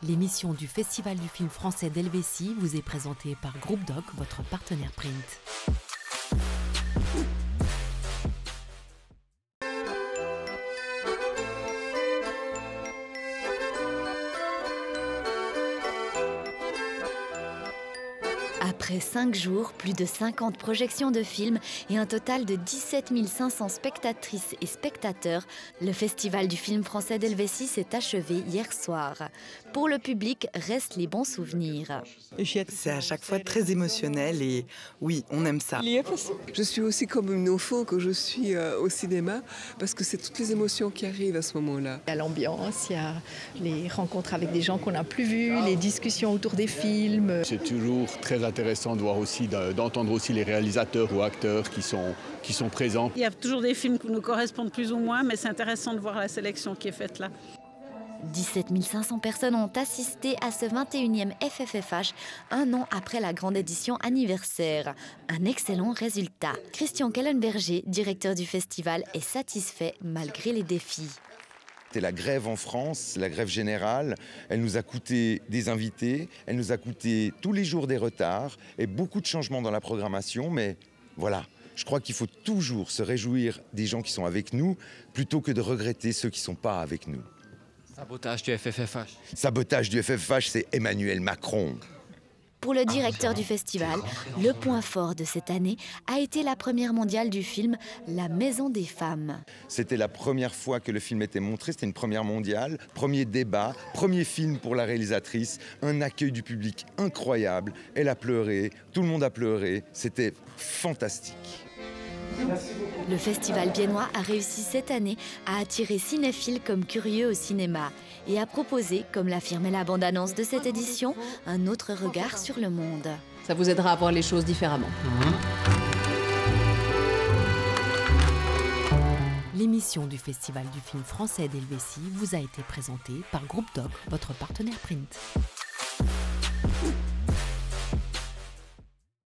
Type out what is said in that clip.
L'émission du Festival du film français d'Helvétie vous est présentée par Groupe Doc, votre partenaire print. Après 5 jours, plus de 50 projections de films et un total de 17 500 spectatrices et spectateurs, le Festival du film français d'Helvétie s'est achevé hier soir. Pour le public, restent les bons souvenirs. C'est à chaque fois très émotionnel et oui, on aime ça. Je suis aussi comme une enfant quand je suis au cinéma parce que c'est toutes les émotions qui arrivent à ce moment-là. Il y a l'ambiance, il y a les rencontres avec des gens qu'on n'a plus vus, les discussions autour des films. C'est toujours très intéressant de voir aussi, d'entendre aussi les réalisateurs ou acteurs qui sont présents. Il y a toujours des films qui nous correspondent plus ou moins, mais c'est intéressant de voir la sélection qui est faite là. 17 500 personnes ont assisté à ce 21e FFFH, un an après la grande édition anniversaire. Un excellent résultat. Christian Kellenberger, directeur du festival, est satisfait malgré les défis. C'était la grève en France, la grève générale. Elle nous a coûté des invités, elle nous a coûté tous les jours des retards et beaucoup de changements dans la programmation. Mais voilà, je crois qu'il faut toujours se réjouir des gens qui sont avec nous plutôt que de regretter ceux qui ne sont pas avec nous. Sabotage du FFFH. Sabotage du FFFH, c'est Emmanuel Macron. Pour le directeur du festival, le point fort de cette année a été la première mondiale du film La Maison des Femmes. C'était la première fois que le film était montré, c'était une première mondiale, premier débat, premier film pour la réalisatrice, un accueil du public incroyable. Elle a pleuré, tout le monde a pleuré, c'était fantastique. Le festival biennois a réussi cette année à attirer cinéphiles comme curieux au cinéma et à proposer, comme l'affirmait la bande-annonce de cette édition, un autre regard sur le monde. Ça vous aidera à voir les choses différemment. L'émission du Festival du film français d'Helvétie vous a été présentée par Groupe Doc, votre partenaire print.